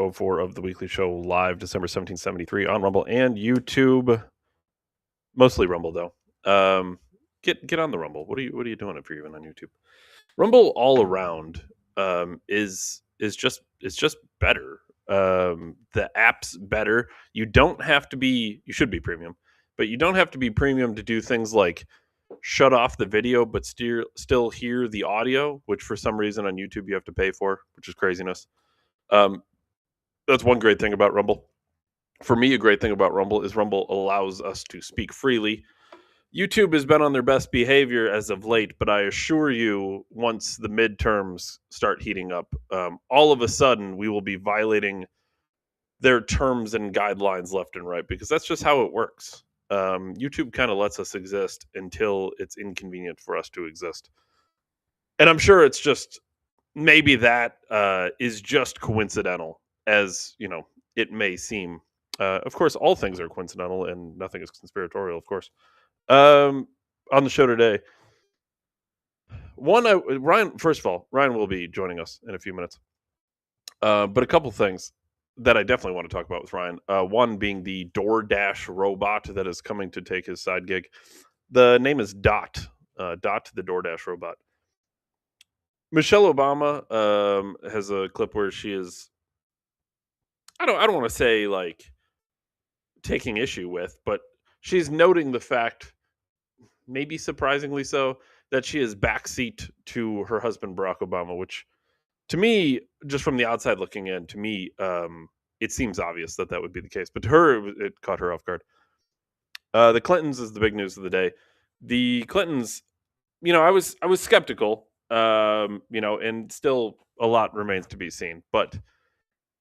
204 of the Weekly Show live December 1773 on Rumble and YouTube. Mostly Rumble though. Get on the Rumble. What are you doing if you're even on YouTube? Rumble all around is just better. The app's better. You don't have to be. You should be premium, but you don't have to be premium to do things like shut off the video but still hear the audio, which for some reason on YouTube you have to pay for, which is craziness. That's one great thing about Rumble. For me, a great thing about Rumble is Rumble allows us to speak freely. YouTube has been on their best behavior as of late, but I assure you, once the midterms start heating up, all of a sudden we will be violating their terms and guidelines left and right, because that's just how it works. YouTube kind of lets us exist until it's inconvenient for us to exist. And I'm sure it's just, maybe that is just coincidental, as it may seem. Of course, all things are coincidental and nothing is conspiratorial, of course. On the show today, Ryan, first of all, Ryan will be joining us in a few minutes. But a couple things that I definitely want to talk about with Ryan. One being the DoorDash robot that is coming to take his side gig. The name is Dot. Dot, the DoorDash robot. Michelle Obama has a clip where she is, I don't want to say like taking issue with, but she's noting the fact, maybe surprisingly so, that she is backseat to her husband Barack Obama, which to me, just from the outside looking in, to me, it seems obvious that would be the case. But to her, it caught her off guard. The Clintons is the big news of the day. The Clintons, I was skeptical, and still a lot remains to be seen. But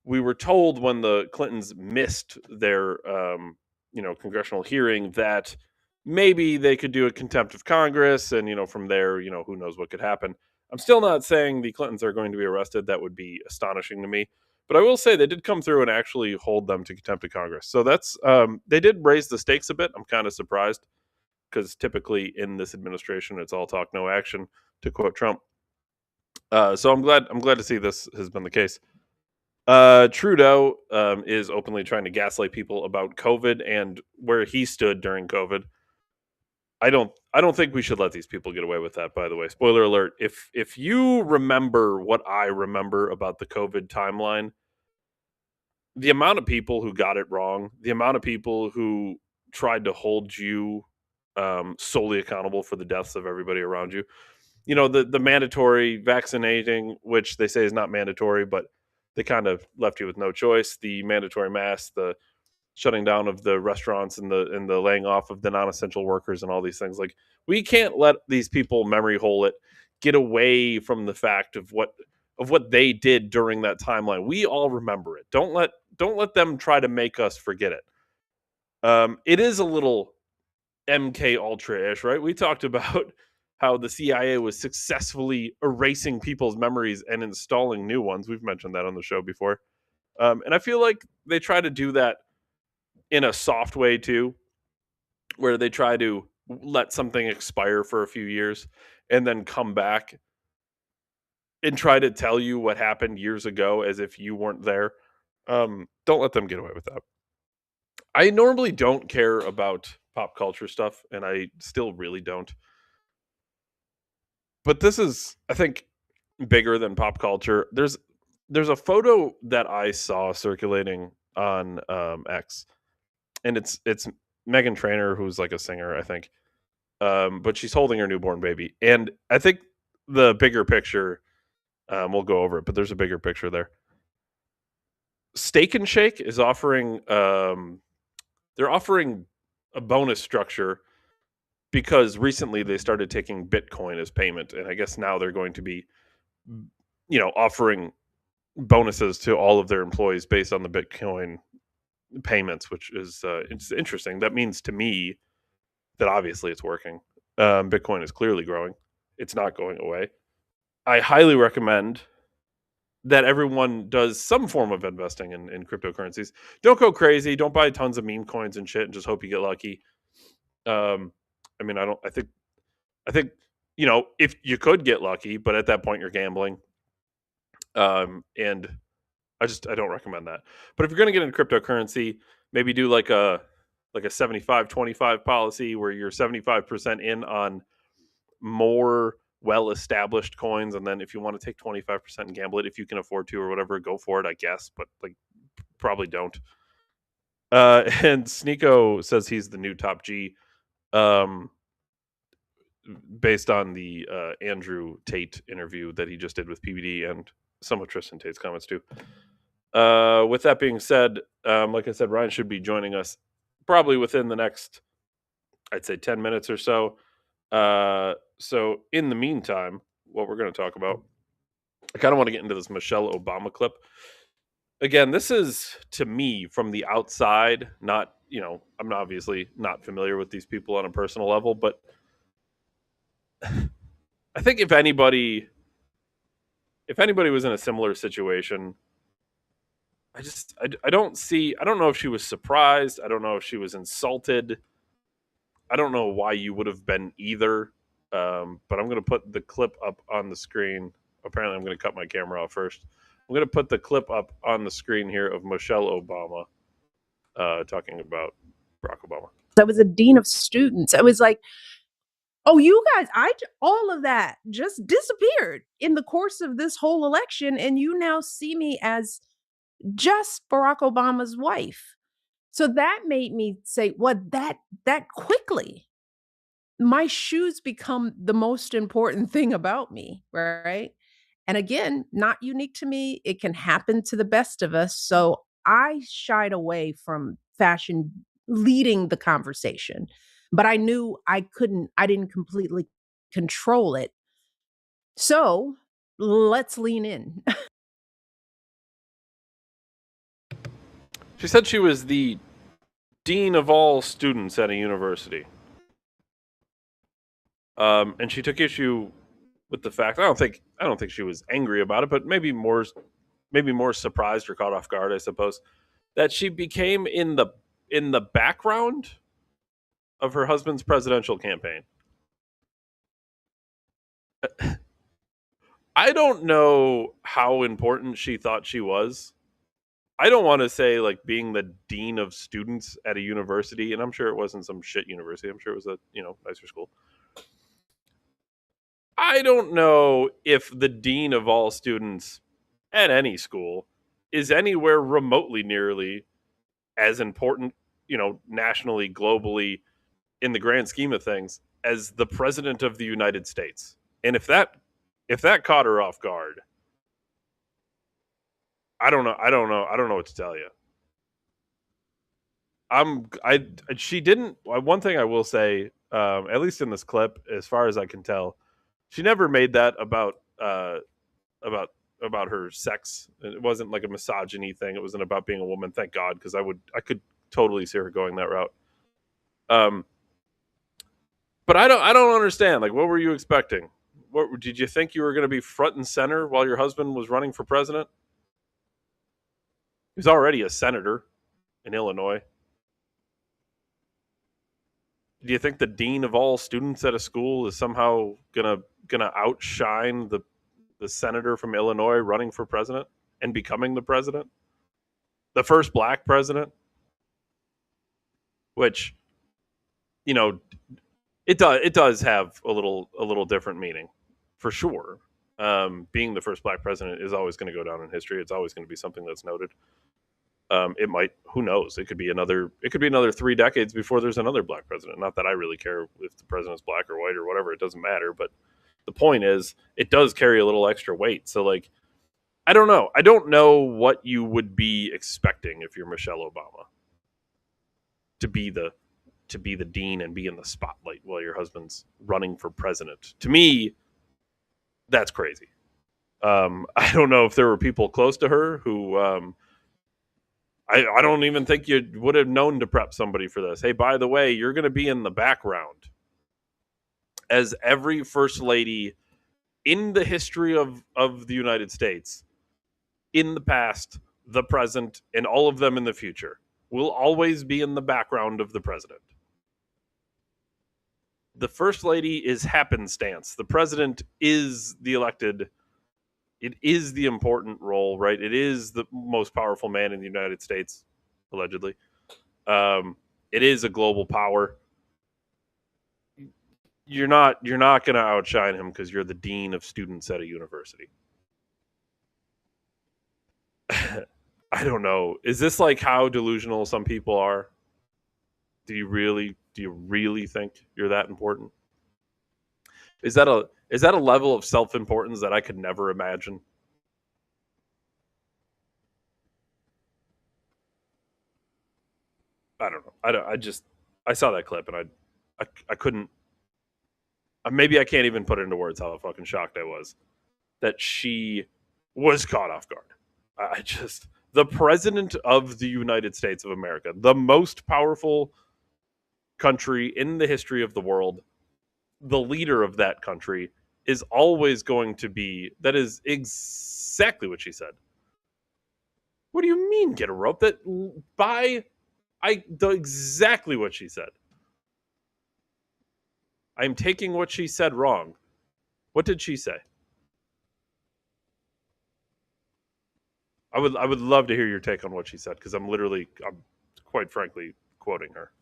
we were told when the Clintons missed their, congressional hearing that maybe they could do a contempt of Congress, and from there, who knows what could happen. I'm still not saying the Clintons are going to be arrested. That would be astonishing to me. But I will say they did come through and actually hold them to contempt of Congress. So that's they did raise the stakes a bit. I'm kind of surprised, because typically in this administration it's all talk, no action, to quote Trump. So I'm glad to see this has been the case. Trudeau is openly trying to gaslight people about COVID and where he stood during COVID. I don't think we should let these people get away with that, by the way. Spoiler alert. If you remember what I remember about the COVID timeline, the amount of people who got it wrong, the amount of people who tried to hold you solely accountable for the deaths of everybody around you. The mandatory vaccinating, which they say is not mandatory, but they kind of left you with no choice. The mandatory masks, the shutting down of the restaurants, and the laying off of the non-essential workers, and all these things. Like, we can't let these people memory hole it, get away from the fact of what they did during that timeline. We all remember it. Don't let them try to make us forget it. It is a little MK Ultra-ish, right? We talked about how the CIA was successfully erasing people's memories and installing new ones. We've mentioned that on the show before. And I feel like they try to do that in a soft way too, where they try to let something expire for a few years and then come back and try to tell you what happened years ago as if you weren't there. Don't let them get away with that. I normally don't care about pop culture stuff, and I still really don't. But this is, I think, bigger than pop culture. There's a photo that I saw circulating on X, and it's Meghan Trainor, who's like a singer, I think. But she's holding her newborn baby. And I think the bigger picture, we'll go over it, but there's a bigger picture there. Steak and Shake is offering, they're offering a bonus structure because recently they started taking Bitcoin as payment. And I guess now they're going to be, offering bonuses to all of their employees based on the Bitcoin payments, which is it's interesting. That means to me that obviously it's working. Bitcoin is clearly growing. It's not going away. I highly recommend that everyone does some form of investing in cryptocurrencies. Don't go crazy. Don't buy tons of meme coins and shit and just hope you get lucky. I think if you could get lucky, but at that point you're gambling. And I don't recommend that. But if you're going to get into cryptocurrency, maybe do like a 75-25 policy where you're 75% in on more well-established coins, and then if you want to take 25% and gamble it if you can afford to or whatever, go for it, I guess, but like probably don't. And Sneeko says he's the new top G. Um, based on the Andrew Tate interview that he just did with PBD and some of Tristan Tate's comments too. With that being said, like I said, Ryan should be joining us probably within the next, I'd say, 10 minutes or so. So in the meantime, what we're going to talk about, I kind of want to get into this Michelle Obama clip. Again, this is, to me, from the outside, not, I'm obviously not familiar with these people on a personal level, but I think if anybody was in a similar situation, I don't know if she was surprised. I don't know if she was insulted. I don't know why you would have been either. But I'm going to put the clip up on the screen. Apparently, I'm going to cut my camera off first. I'm going to put the clip up on the screen here of Michelle Obama talking about Barack Obama. I was a dean of students. I was like, oh, you guys, all of that just disappeared in the course of this whole election. And you now see me as just Barack Obama's wife. So that made me say, what, that quickly, my shoes become the most important thing about me, right? And again, not unique to me. It can happen to the best of us. So I shied away from fashion leading the conversation, but I knew I didn't completely control it. So let's lean in. She said she was the dean of all students at a university. And she took issue with the fact, I don't think she was angry about it, but maybe more surprised or caught off guard, I suppose, that she became in the background of her husband's presidential campaign. I don't know how important she thought she was. I don't want to say like being the dean of students at a university, and I'm sure it wasn't some shit university. I'm sure it was a, nicer school. I don't know if the dean of all students at any school is anywhere remotely nearly as important, nationally, globally, in the grand scheme of things, as the president of the United States. And if that caught her off guard, I don't know what to tell you. She didn't. One thing I will say, at least in this clip, as far as I can tell, she never made that about her sex. It wasn't like a misogyny thing. It wasn't about being a woman. Thank God, because I could totally see her going that route. But I don't understand. Like, what were you expecting? What did you think you were going to be front and center while your husband was running for president? He's already a senator in Illinois. Do you think the dean of all students at a school is somehow gonna outshine the senator from Illinois running for president and becoming the president, the first black president? Which, it does have a little different meaning, for sure. Being the first black president is always going to go down in history. It's always going to be something that's noted. It might, who knows? It could be another 3 decades before there's another black president. Not that I really care if the president's black or white or whatever. It doesn't matter. But the point is, it does carry a little extra weight. So, like, I don't know. I don't know what you would be expecting if you're Michelle Obama to be the dean and be in the spotlight while your husband's running for president. To me, that's crazy. I don't know if there were people close to her who I don't even think you would have known to prep somebody for this. Hey, by the way, you're going to be in the background. As every first lady in the history of the United States, in the past, the present, and all of them in the future, will always be in the background of the president. The first lady is happenstance. The president is the elected, it is the important role, right? It is the most powerful man in the United States, allegedly. It is a global power. You're not going to outshine him because you're the dean of students at a university. I don't know. Is this like how delusional some people are? Do you really think you're that important? Is that a level of self-importance that I could never imagine? I don't know. I saw that clip and I couldn't. Maybe I can't even put it into words how fucking shocked I was that she was caught off guard. I just the president of the United States of America, the most powerful country in the history of the world, the leader of that country is always going to be. That is exactly what she said. What do you mean get a rope? That by exactly what she said. I'm taking what she said wrong. What did she say? I would love to hear your take on what she said because I'm quite frankly quoting her.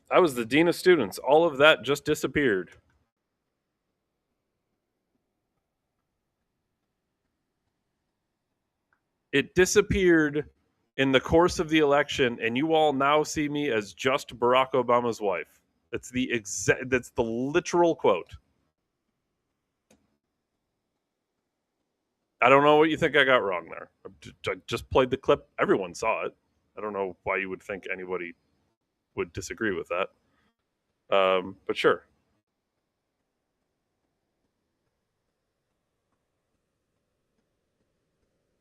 I was the dean of students. All of that just disappeared. It disappeared in the course of the election, and you all now see me as just Barack Obama's wife. That's the literal quote. I don't know what you think I got wrong there. I just played the clip. Everyone saw it. I don't know why you would think anybody would disagree with that. But sure.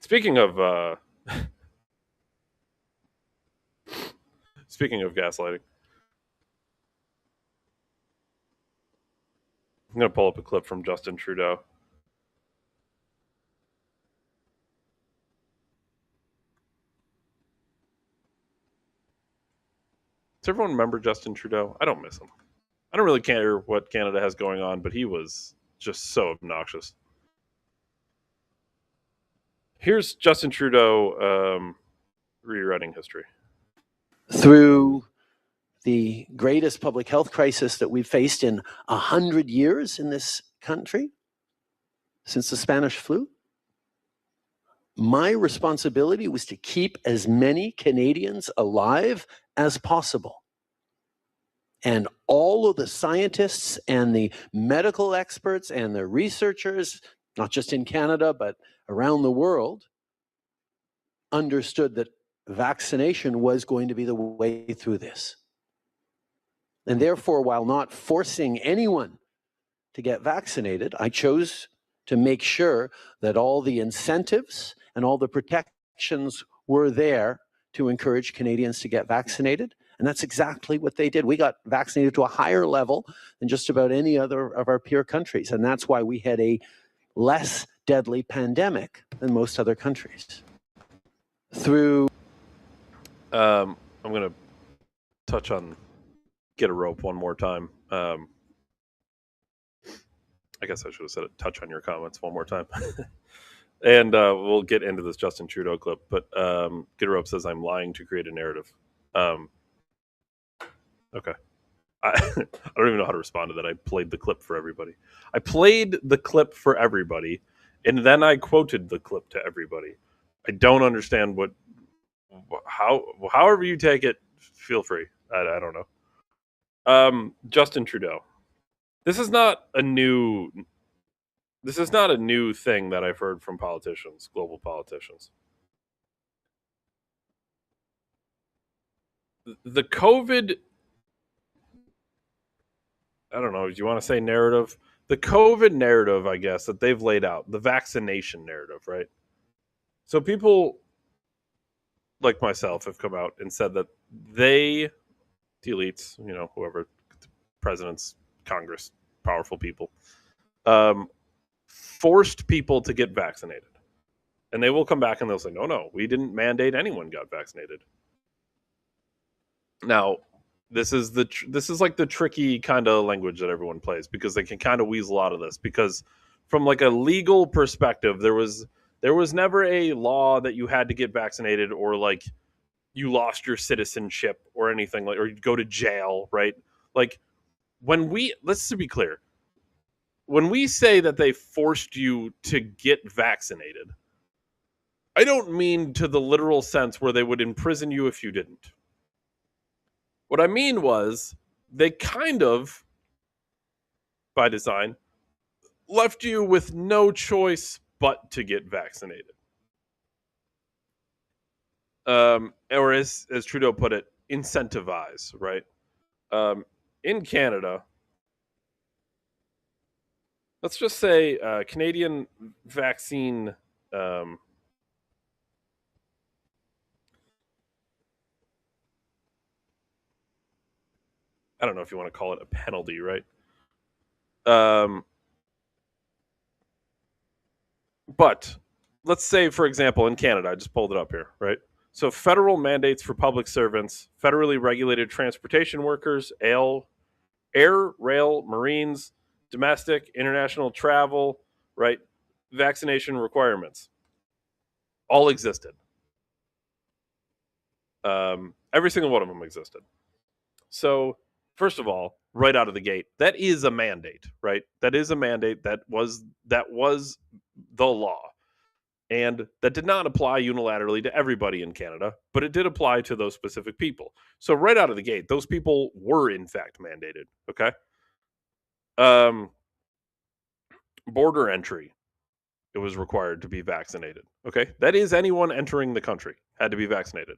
Speaking of speaking of gaslighting, I'm gonna pull up a clip from Justin Trudeau. Does everyone remember Justin Trudeau? I don't miss him. I don't really care what Canada has going on, but he was just so obnoxious. Here's Justin Trudeau rewriting history. Through the greatest public health crisis that we've faced in 100 years in this country, since the Spanish flu, my responsibility was to keep as many Canadians alive as possible. And all of the scientists and the medical experts and the researchers, not just in Canada, but around the world, understood that vaccination was going to be the way through this. And therefore, while not forcing anyone to get vaccinated, I chose to make sure that all the incentives and all the protections were there to encourage Canadians to get vaccinated. And that's exactly what they did. We got vaccinated to a higher level than just about any other of our peer countries. And that's why we had a less deadly pandemic than most other countries. Through I'm going to touch on get a rope one more time. I guess I should have said it. Touch on your comments one more time. And we'll get into this Justin Trudeau clip. But Get a rope says I'm lying to create a narrative. Okay. I don't even know how to respond to that. I played the clip for everybody. And then I quoted the clip to everybody. I don't understand however you take it, feel free. I don't know. Justin Trudeau. This is not a new thing that I've heard from politicians, global politicians. The COVID, I don't know, do you want to say narrative? The COVID narrative, I guess, that they've laid out, the vaccination narrative, right? So people like myself have come out and said that the elites, whoever, presidents, Congress, powerful people, forced people to get vaccinated. And they will come back and they'll say, no, we didn't mandate anyone got vaccinated. Now, this is like the tricky kind of language that everyone plays, because they can kind of weasel out of this, because from like a legal perspective, there was never a law that you had to get vaccinated, or like you lost your citizenship or anything, like, or you'd go to jail, right? Like, let's be clear, when we say that they forced you to get vaccinated, I don't mean to the literal sense where they would imprison you if you didn't. What I mean was, they kind of, by design, left you with no choice but to get vaccinated. Or as Trudeau put it, incentivize, right? In Canada, let's just say Canadian vaccine I don't know if you want to call it a penalty, right? But let's say, for example, in Canada, I just pulled it up here, right? So federal mandates for public servants, federally regulated transportation workers, air, rail, marines, domestic, international travel, right? Vaccination requirements all existed. Every single one of them existed. So, first of all, right out of the gate, that is a mandate, right? That is a mandate. That was the law. And that did not apply unilaterally to everybody in Canada, but it did apply to those specific people. So right out of the gate, those people were in fact mandated. Okay. Border entry, it was required to be vaccinated. Okay. That is anyone entering the country had to be vaccinated.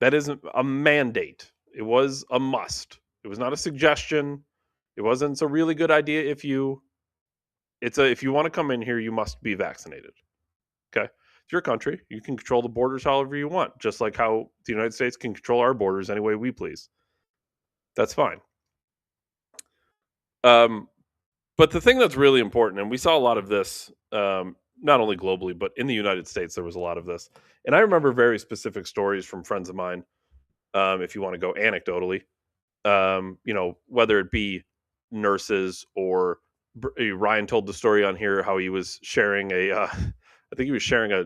That isn't a mandate. It was a must. It was not a suggestion. It wasn't a really good idea if you want to come in here, you must be vaccinated. Okay. It's your country. You can control the borders however you want, just like how the United States can control our borders any way we please. That's fine. But the thing that's really important, and we saw a lot of this, not only globally, but in the United States, there was a lot of this. And I remember very specific stories from friends of mine, if you want to go anecdotally, whether it be nurses or Ryan told the story on here how he was sharing I think he was sharing a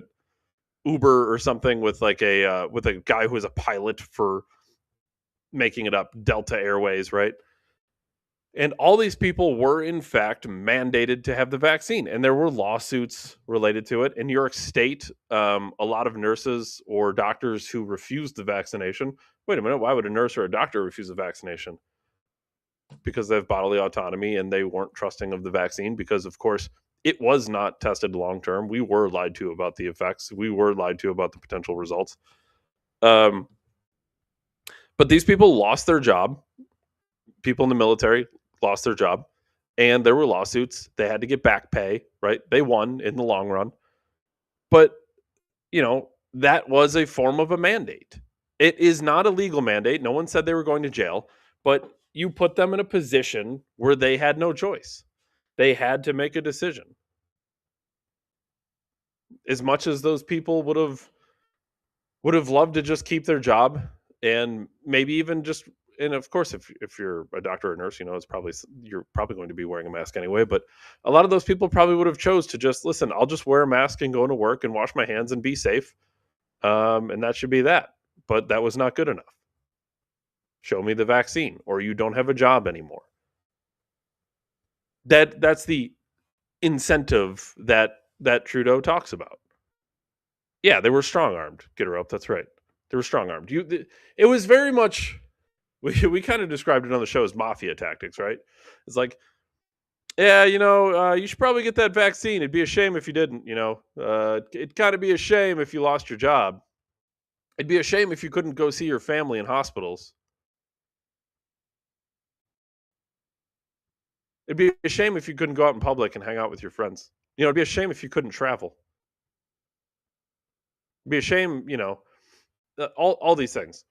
Uber or something with like with a guy who was a pilot for, making it up, Delta Airways, right? And all these people were in fact mandated to have the vaccine, and there were lawsuits related to it. In New York State, a lot of nurses or doctors who refused the vaccination. Wait a minute, why would a nurse or a doctor refuse the vaccination? Because they have bodily autonomy and they weren't trusting of the vaccine, because of course it was not tested long term. We were lied to about the effects. We were lied to about the potential results. But these people lost their job. People in the military lost their job, and there were lawsuits. They had to get back pay, right? They won in the long run. But, that was a form of a mandate. It is not a legal mandate. No one said they were going to jail, but you put them in a position where they had no choice. They had to make a decision. As much as those people would have loved to just keep their job, and maybe even just, and of course, if you're a doctor or a nurse, you're probably going to be wearing a mask anyway. But a lot of those people probably would have chose to just listen. I'll just wear a mask and go into work and wash my hands and be safe, and that should be that. But that was not good enough. Show me the vaccine, or you don't have a job anymore. That's the incentive that Trudeau talks about. Yeah, they were strong armed. Get her up. That's right. They were strong armed. It was very much. We kind of described it on the show as mafia tactics, right? It's like, yeah, you should probably get that vaccine. It'd be a shame if you didn't. It'd kind of be a shame if you lost your job. It'd be a shame if you couldn't go see your family in hospitals. It'd be a shame if you couldn't go out in public and hang out with your friends. It'd be a shame if you couldn't travel. It'd be a shame, all these things.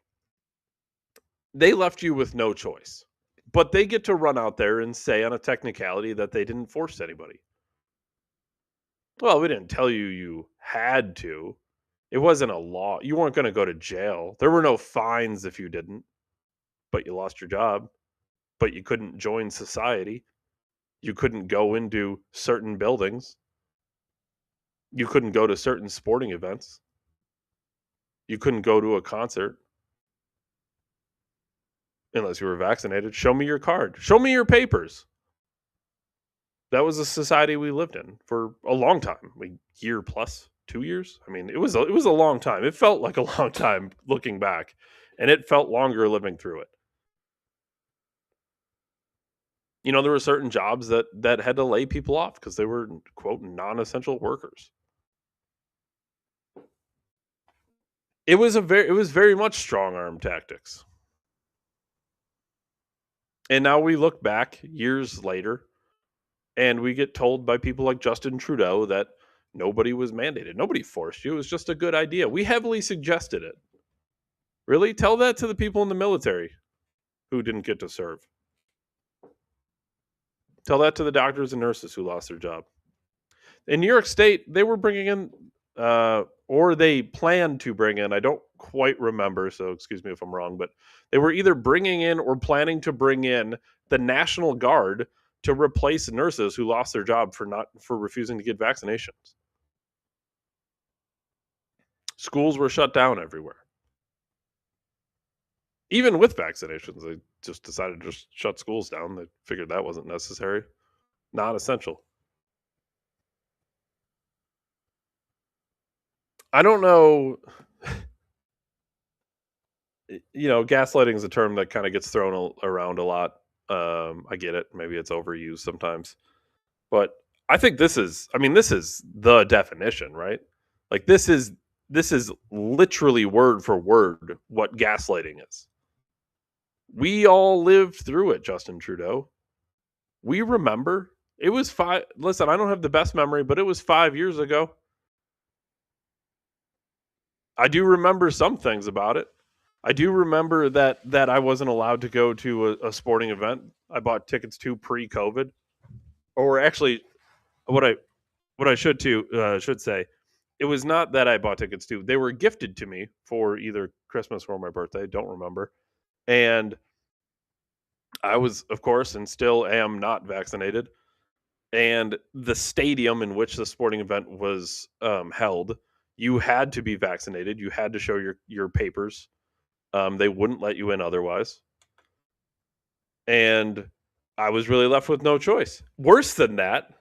They left you with no choice. But they get to run out there and say on a technicality that they didn't force anybody. Well, we didn't tell you you had to. It wasn't a law. You weren't going to go to jail. There were no fines if you didn't, but you lost your job. But you couldn't join society. You couldn't go into certain buildings. You couldn't go to certain sporting events. You couldn't go to a concert unless you were vaccinated. Show me your card. Show me your papers. That was a society we lived in for a long time, a year plus, 2 years. I mean, it was a long time. It felt like a long time looking back, and it felt longer living through it. You know, there were certain jobs that had to lay people off because they were, quote, non-essential workers. It was very much strong arm tactics. And now we look back years later and we get told by people like Justin Trudeau that nobody was mandated. Nobody forced you. It was just a good idea. We heavily suggested it. Really? Tell that to the people in the military who didn't get to serve. Tell that to the doctors and nurses who lost their job. In New York State, they were bringing in, or they planned to bring in, I don't quite remember, so excuse me if I'm wrong, but they were either bringing in or planning to bring in the National Guard to replace nurses who lost their job for refusing to get vaccinations. Schools were shut down everywhere. Even with vaccinations, they just decided to shut schools down. They figured that wasn't necessary. Not essential. I don't know. You know, gaslighting is a term that kind of gets thrown around a lot. I get it. Maybe it's overused sometimes. But I think this is the definition, right? Like this is literally word for word what gaslighting is. We all lived through it, Justin Trudeau. We remember. It was listen, I don't have the best memory, but it was 5 years ago. I do remember some things about it. I do remember that I wasn't allowed to go to a sporting event. I bought tickets to pre-COVID. Or actually, what I should say, it was not that I bought tickets to. They were gifted to me for either Christmas or my birthday. Don't remember. And I was, of course, and still am not vaccinated. And the stadium in which the sporting event was held, you had to be vaccinated. You had to show your papers. They wouldn't let you in otherwise. And I was really left with no choice. Worse than that,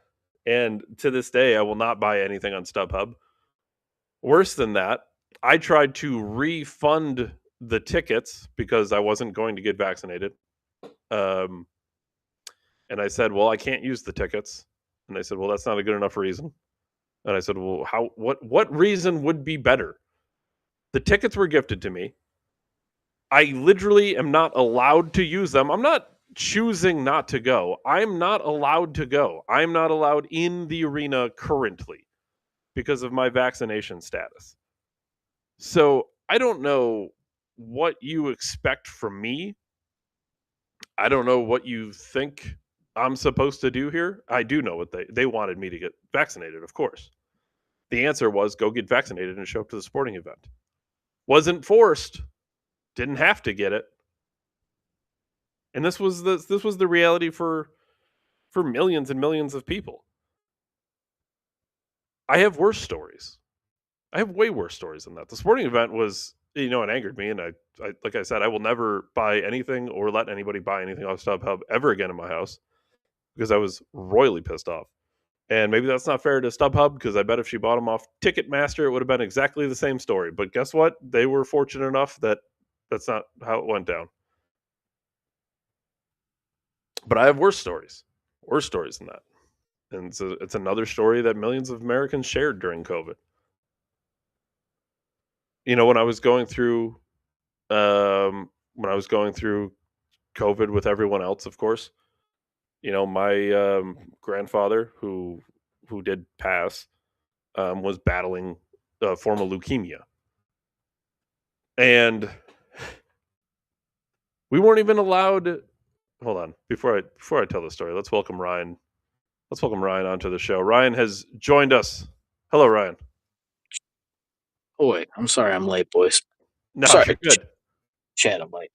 and to this day, I will not buy anything on StubHub. Worse than that, I tried to refund the tickets because I wasn't going to get vaccinated. And I said, well, I can't use the tickets. And they said, well, that's not a good enough reason. And I said, well, what reason would be better? The tickets were gifted to me. I literally am not allowed to use them. I'm not choosing not to go. I'm not allowed to go. I'm not allowed in the arena currently because of my vaccination status. So I don't know what you expect from me. I don't know what you think I'm supposed to do here. I do know what they wanted me to get vaccinated, of course. The answer was go get vaccinated and show up to the sporting event. Wasn't forced. Didn't have to get it. And this was the reality for millions and millions of people. I have worse stories. I have way worse stories than that. The sporting event was, it angered me, and I like I said, I will never buy anything or let anybody buy anything off StubHub ever again in my house because I was royally pissed off. And maybe that's not fair to StubHub because I bet if she bought them off Ticketmaster, it would have been exactly the same story. But guess what? They were fortunate enough that that's not how it went down. But I have worse stories than that. And so it's another story that millions of Americans shared during COVID. When I was going through COVID with everyone else, of course, my grandfather who did pass was battling a form of leukemia. And we weren't even allowed hold on. Before I tell the story, let's welcome Ryan. Let's welcome Ryan onto the show. Ryan has joined us. Hello, Ryan. Oh, wait, I'm sorry I'm late, boys. No, Sorry, you're good. Chad, I'm late.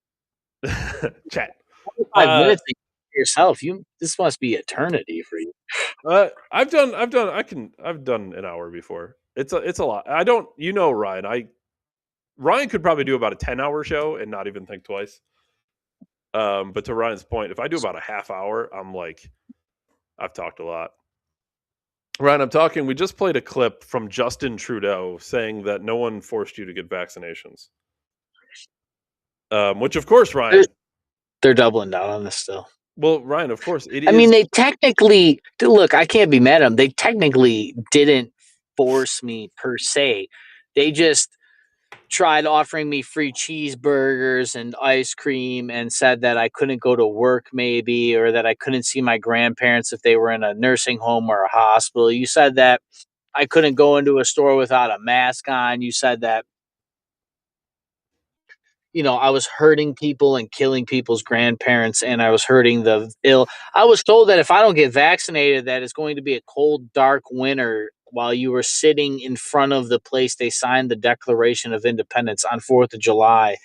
Chat. 5 minutes for yourself. This must be eternity for you. I've done an hour before. It's a lot. I don't, Ryan. Ryan could probably do about a 10-hour show and not even think twice. But to Ryan's point, if I do about a half hour, I'm like, I've talked a lot. Ryan, we just played a clip from Justin Trudeau saying that no one forced you to get vaccinations. Which, of course, Ryan. They're doubling down on this still. Well, Ryan, of course, it is. I mean, they technically look. I can't be mad at them. They technically didn't force me per se. They just tried offering me free cheeseburgers and ice cream and said that I couldn't go to work maybe, or that I couldn't see my grandparents if they were in a nursing home or a hospital. You said that I couldn't go into a store without a mask on. You said that I was hurting people and killing people's grandparents, and I was hurting the ill. I was told that if I don't get vaccinated, that it's going to be a cold, dark winter while you were sitting in front of the place they signed the Declaration of Independence on 4th of July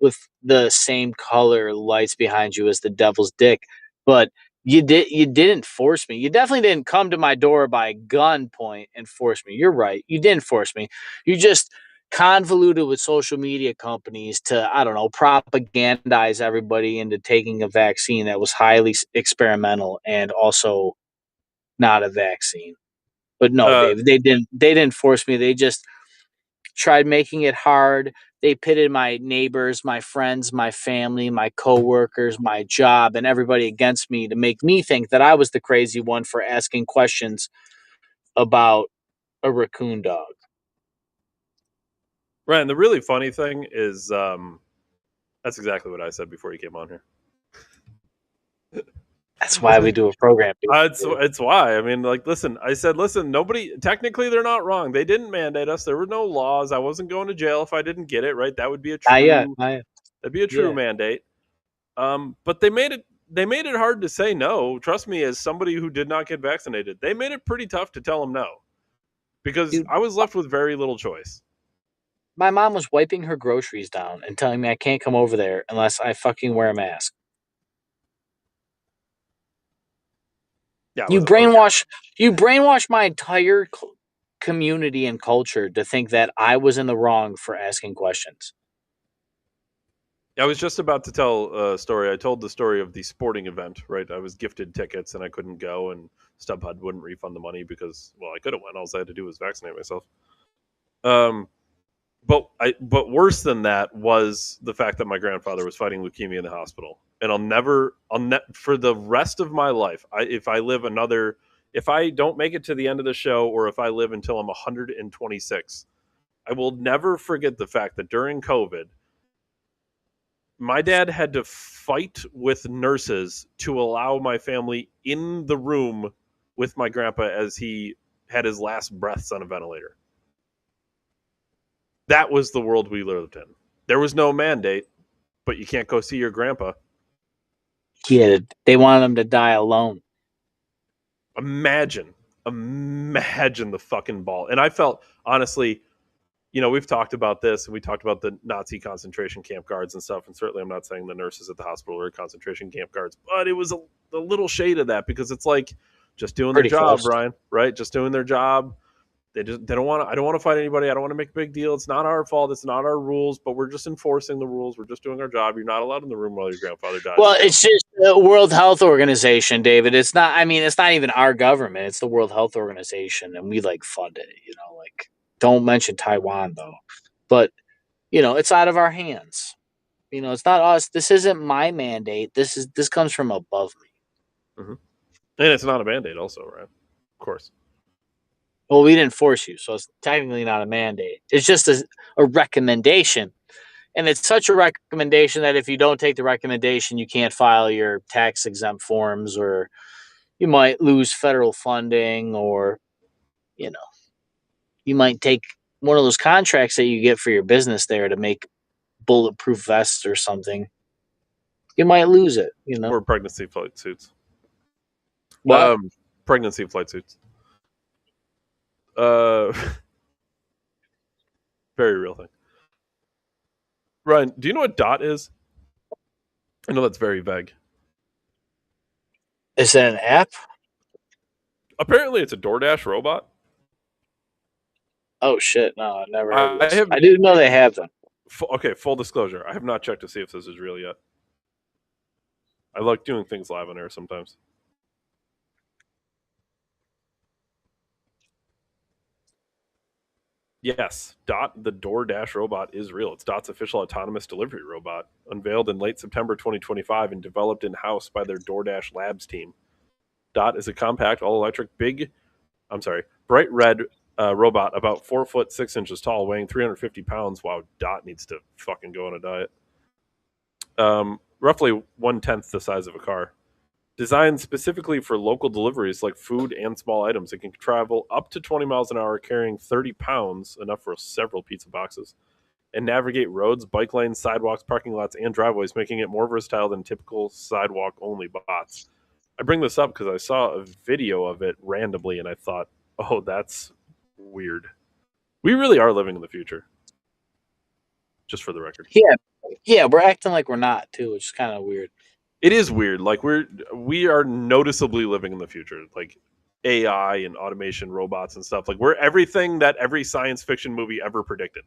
with the same color lights behind you as the devil's dick. But you didn't force me. You definitely didn't come to my door by gunpoint and force me. You're right. You didn't force me. You just convoluted with social media companies to, I don't know, propagandize everybody into taking a vaccine that was highly experimental and also not a vaccine. But no, Dave, they didn't force me. They just tried making it hard. They pitted my neighbors, my friends, my family, my coworkers, my job, and everybody against me to make me think that I was the crazy one for asking questions about a raccoon dog. Ryan, the really funny thing is that's exactly what I said before you came on here. That's why we do a program. It's why. I mean, like, listen, nobody, technically they're not wrong. They didn't mandate us. There were no laws. I wasn't going to jail if I didn't get it, right? That would be a true, that'd be a true mandate. But they made it hard to say no. Trust me, as somebody who did not get vaccinated, they made it pretty tough to tell them no because I was left with very little choice. My mom was wiping her groceries down and telling me I can't come over there unless I fucking wear a mask. Yeah, you brainwash my entire community and culture to think that I was in the wrong for asking questions. I was just about to tell a story. I told the story of the sporting event, right? I was gifted tickets and I couldn't go, and StubHub wouldn't refund the money because, well, I could have went. All I had to do was vaccinate myself. But worse than that was the fact that my grandfather was fighting leukemia in the hospital, and for the rest of my life, if I don't make it to the end of the show, or if I live until I'm 126, I will never forget the fact that during COVID, my dad had to fight with nurses to allow my family in the room with my grandpa as he had his last breaths on a ventilator. That was the world we lived in. There was no mandate, but you can't go see your grandpa. Yeah, they wanted him to die alone. Imagine the fucking ball. And I felt, honestly, we've talked about this, and we talked about the Nazi concentration camp guards and stuff, and certainly I'm not saying the nurses at the hospital were concentration camp guards, but it was a little shade of that, because it's like just doing their job, close. Brian, right? Just doing their job. I don't want to fight anybody. I don't want to make a big deal. It's not our fault. It's not our rules, but we're just enforcing the rules. We're just doing our job. You're not allowed in the room while your grandfather dies. Well, it's just the World Health Organization, David. It's not even our government. It's the World Health Organization, and we fund it, don't mention Taiwan though. But, it's out of our hands. It's not us. This isn't my mandate. This comes from above me. Mm-hmm. And it's not a mandate also, right? Of course. Well, we didn't force you, so it's technically not a mandate. It's just a recommendation. And it's such a recommendation that if you don't take the recommendation, you can't file your tax exempt forms, or you might lose federal funding, or, you might take one of those contracts that you get for your business there to make bulletproof vests or something. You might lose it. You know Or pregnancy flight suits. what? Pregnancy flight suits. Uh, very real thing. Ryan, do you know what DOT is? I know that's very vague. Is that an app? Apparently, it's a DoorDash robot. Oh shit! No, I never heard of I this. have. I didn't know they have them. Okay, full disclosure. I have not checked to see if this is real yet. I like doing things live on air sometimes. Yes, Dot, the DoorDash robot, is real. It's Dot's official autonomous delivery robot, unveiled in late September 2025 and developed in-house by their DoorDash Labs team. Dot is a compact, all-electric, bright red robot about 4 foot 6 inches tall, weighing 350 pounds. Wow, Dot needs to fucking go on a diet. Roughly 1/10 the size of a car. Designed specifically for local deliveries like food and small items, it can travel up to 20 miles an hour, carrying 30 pounds, enough for several pizza boxes, and navigate roads, bike lanes, sidewalks, parking lots, and driveways, making it more versatile than typical sidewalk-only bots. I bring this up because I saw a video of it randomly, and I thought, oh, that's weird. We really are living in the future, just for the record. Yeah, we're acting like we're not too, which is kind of weird. It is weird. Like we are noticeably living in the future. Like AI and automation, robots and stuff. Like we're everything that every science fiction movie ever predicted.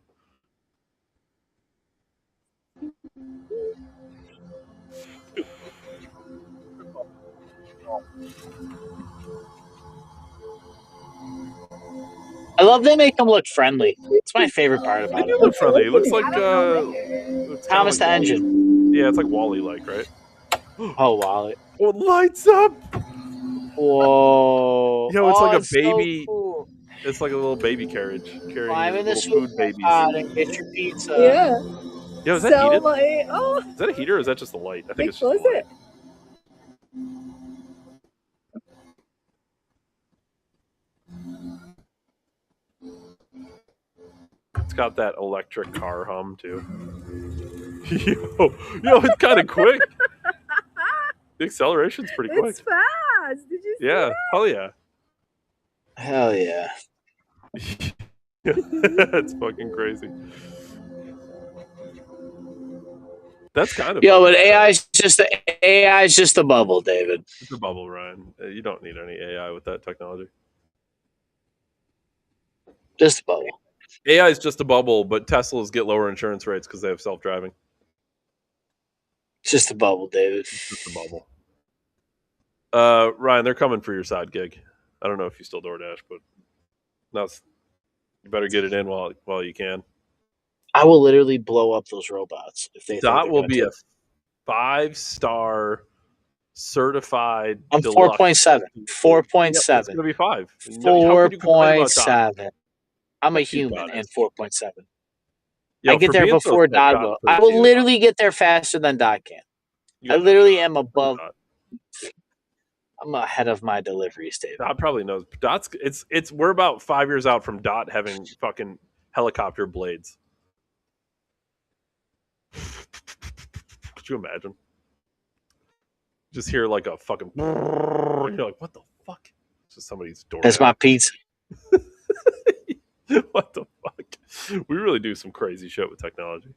I love they make them look friendly. It's my favorite part They about do it. look friendly. It looks like it's kind of Thomas like the Engine. Yeah, it's like Wally like, right? Oh wow! Oh, it lights up. Whoa! Yo, it's like a it's baby. So cool. It's like a little baby carriage carrying Climb in the little food suicide babies. pod and get your pizza. Yeah. Yo, is that So heated? like, oh, Is that a heater or is that just the light? I think it's just close the light. it. It's got that electric car hum too. Yo, it's kind of quick. The acceleration's pretty quick. It's fast. Did you see Yeah, that? hell yeah. Hell yeah! That's fucking crazy. That's kind of Yo, but AI is just a bubble, David. It's a bubble, Ryan. You don't need any AI with that technology. Just a bubble. AI is just a bubble, but Teslas get lower insurance rates because they have self-driving. Just a bubble, David. It's just a bubble. Ryan, they're coming for your side gig. I don't know if you still DoorDash, but you better get it in while you can. I will literally blow up those robots if they. Dot will be a 5-star certified. I'm 4.7. 4.7. It's going to be 5. 4.7. I'm a human and 4.7. I get there before Dot will. I will literally get there faster than Dot can. I literally am above. I'm ahead of my deliveries, Dave. Dot probably knows. Dot's we're about 5 years out from Dot having fucking helicopter blades. Could you imagine? Just hear like a fucking. You're like, what the fuck? It's just somebody's door. That's my pizza. What the fuck? We really do some crazy shit with technology.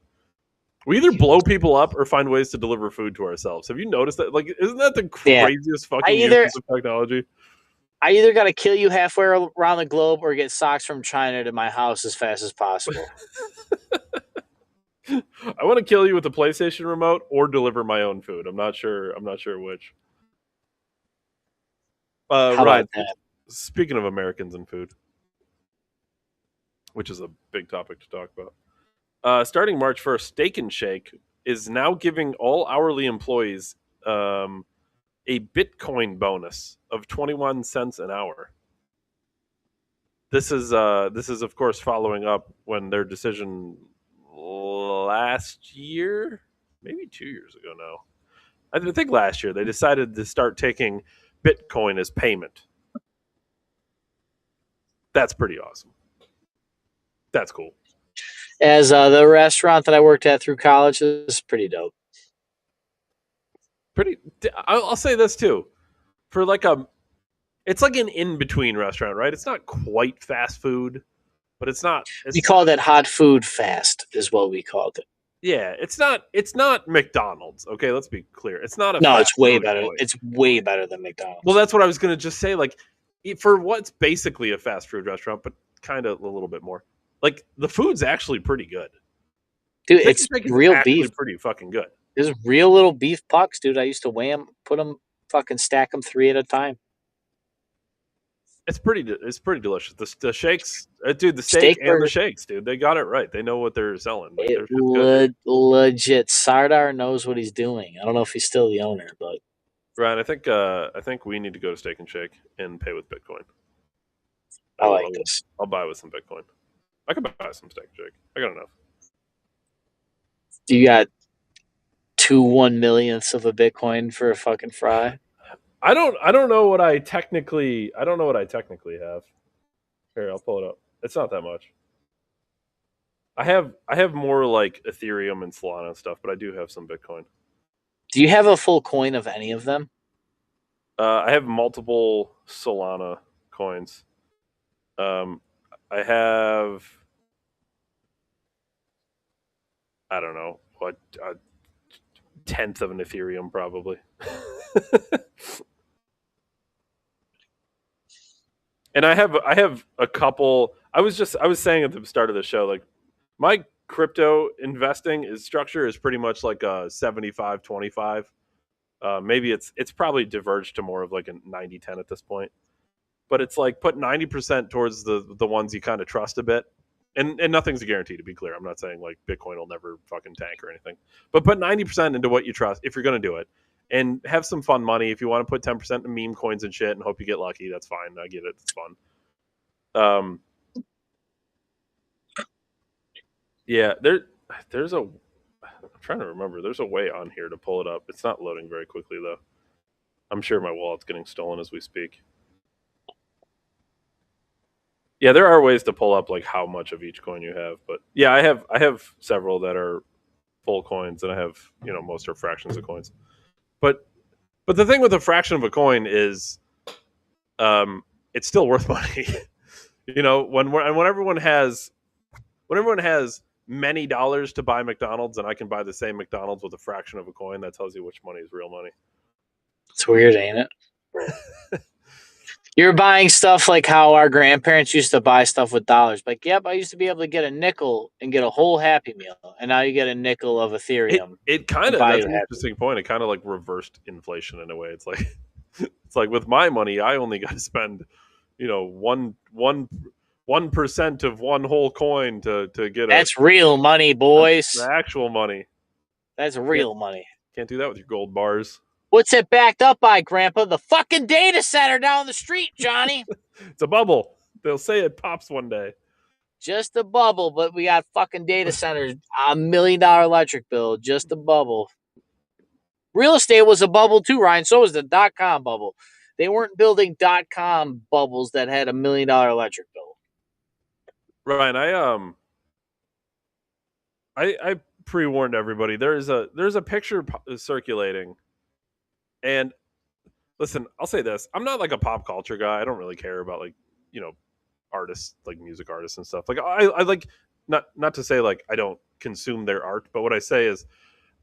We either blow people up or find ways to deliver food to ourselves. Have you noticed that? Like, isn't that the craziest fucking use of technology? I either got to kill you halfway around the globe or get socks from China to my house as fast as possible. I want to kill you with a PlayStation remote or deliver my own food. I'm not sure which. Right. Speaking of Americans and food, which is a big topic to talk about. Starting March 1st, Steak and Shake is now giving all hourly employees a Bitcoin bonus of 21 cents an hour. This is of course following up when their decision last year, maybe 2 years ago now. I think last year they decided to start taking Bitcoin as payment. That's pretty awesome. That's cool. As the restaurant that I worked at through college is pretty dope. Pretty. I'll say this too. For it's like an in-between restaurant, right? It's not quite fast food, but it's not. We call that hot food fast, is what we called it. Yeah, it's not. It's not McDonald's. Okay, let's be clear. It's not a. No, fast it's way food better. joint. It's way better than McDonald's. Well, that's what I was gonna just say. Like, for what's basically a fast food restaurant, but kind of a little bit more. Like, the food's actually pretty good. Dude, it's real beef. Pretty fucking good. There's real little beef pucks, dude. I used to weigh them, put them, fucking stack them 3 at a time. It's pretty delicious. The shakes, dude. The steak and the shakes, dude. They got it right. They know what they're selling. Like, they're legit. Sardar knows what he's doing. I don't know if he's still the owner, but Ryan, I think we need to go to Steak and Shake and pay with Bitcoin. I like this. I'll buy with some Bitcoin. I could buy some Steak and Shake. I got enough. You got 2 1/millionths of a Bitcoin for a fucking fry? I don't know what I technically have. Here, I'll pull it up. It's not that much. I have more like Ethereum and Solana and stuff, but I do have some Bitcoin. Do you have a full coin of any of them? I have multiple Solana coins. I have, I don't know, what, a tenth of an Ethereum probably. And I have a couple. I was saying at the start of the show, like, my crypto investing structure is pretty much like a 75-25. Maybe it's probably diverged to more of like a 90-10 at this point. But it's like put 90% towards the ones you kind of trust a bit. And nothing's a guarantee, to be clear. I'm not saying like Bitcoin will never fucking tank or anything. But put 90% into what you trust if you're going to do it. And have some fun money. If you want to put 10% in meme coins and shit and hope you get lucky, that's fine. I get it. It's fun. Yeah, there's a. I'm trying to remember. There's a way on here to pull it up. It's not loading very quickly though. I'm sure my wallet's getting stolen as we speak. Yeah, there are ways to pull up like how much of each coin you have, but yeah, I have several that are full coins, and I have, most are fractions of coins. But the thing with a fraction of a coin is, it's still worth money. When everyone has many dollars to buy McDonald's, and I can buy the same McDonald's with a fraction of a coin, that tells you which money is real money. It's weird, ain't it? You're buying stuff like how our grandparents used to buy stuff with dollars. Like, yep, I used to be able to get a nickel and get a whole Happy Meal, and now you get a nickel of Ethereum. It kind of, that's an interesting point. It kind of like reversed inflation in a way. It's like with my money, I only got to spend, 1% of one whole coin to get. That's real money, boys. That's the actual money. That's real money. Can't do that with your gold bars. What's it backed up by, Grandpa? The fucking data center down the street, Johnny. It's a bubble. They'll say it pops one day. Just a bubble, but we got fucking data centers. $1 million electric bill. Just a bubble. Real estate was a bubble too, Ryan. So was the .com bubble. They weren't building .com bubbles that had $1 million electric bill. Ryan, I pre-warned everybody. There's a picture circulating. And listen, I'll say this. I'm not like a pop culture guy. I don't really care about like, artists, like music artists and stuff. Like I like, not to say like I don't consume their art, but what I say is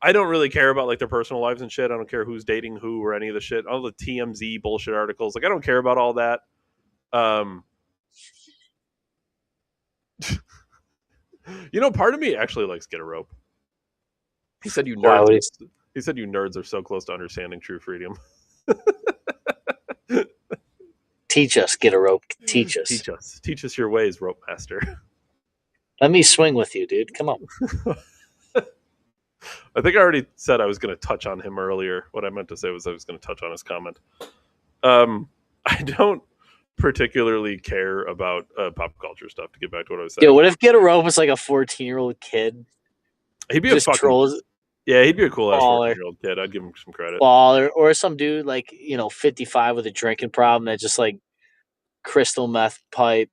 I don't really care about like their personal lives and shit. I don't care who's dating who or any of the shit. All the TMZ bullshit articles. Like I don't care about all that. Part of me actually likes Get a Rope. He said you nerds. He said you nerds are so close to understanding true freedom. Teach us, Get a Rope. Teach us. Teach us your ways, Rope Master. Let me swing with you, dude. Come on. I think I already said I was going to touch on him earlier. What I meant to say was I was going to touch on his comment. I don't particularly care about pop culture stuff, to get back to what I was saying. Dude, what if Get a Rope was like a 14-year-old kid? He'd be just a fucking trolls. Yeah, he'd be a cool ass 14-year-old kid. I'd give him some credit. Or some dude like 55 with a drinking problem that just like crystal meth pipe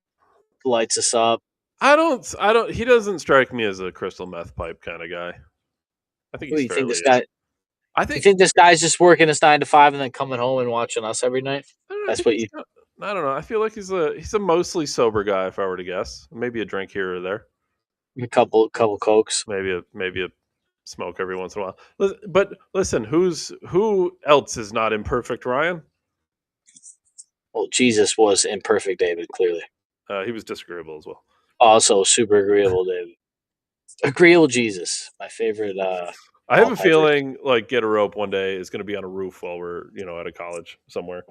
lights us up. I don't. He doesn't strike me as a crystal meth pipe kind of guy. I think he's you think this guy? I You think think this guy's just working his 9 to 5 and then coming home and watching us every night? I don't know, I That's think what he's you. got, I don't know. I feel like he's a mostly sober guy, if I were to guess. Maybe a drink here or there. A couple cokes. Maybe a smoke every once in a while. But listen, who else is not imperfect, Ryan? Well, Jesus was imperfect, David. Clearly, He was disagreeable as well. also super agreeable, David. Agreeable Jesus, my favorite. I have Malt a beverage. feeling like Get a Rope one day is going to be on a roof while we're at a college somewhere.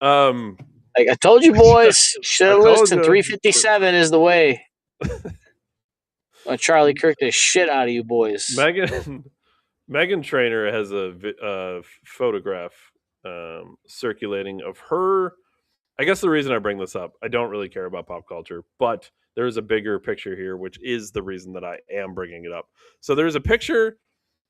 Um, Like I told you, boys, should I have told listened. you. 357 is the way. Charlie Kirk the shit out of you, boys. Megan Megan Trainor has a photograph circulating of her. I guess the reason I bring this up, I don't really care about pop culture, but there's a bigger picture here, which is the reason that I am bringing it up. So there's a picture,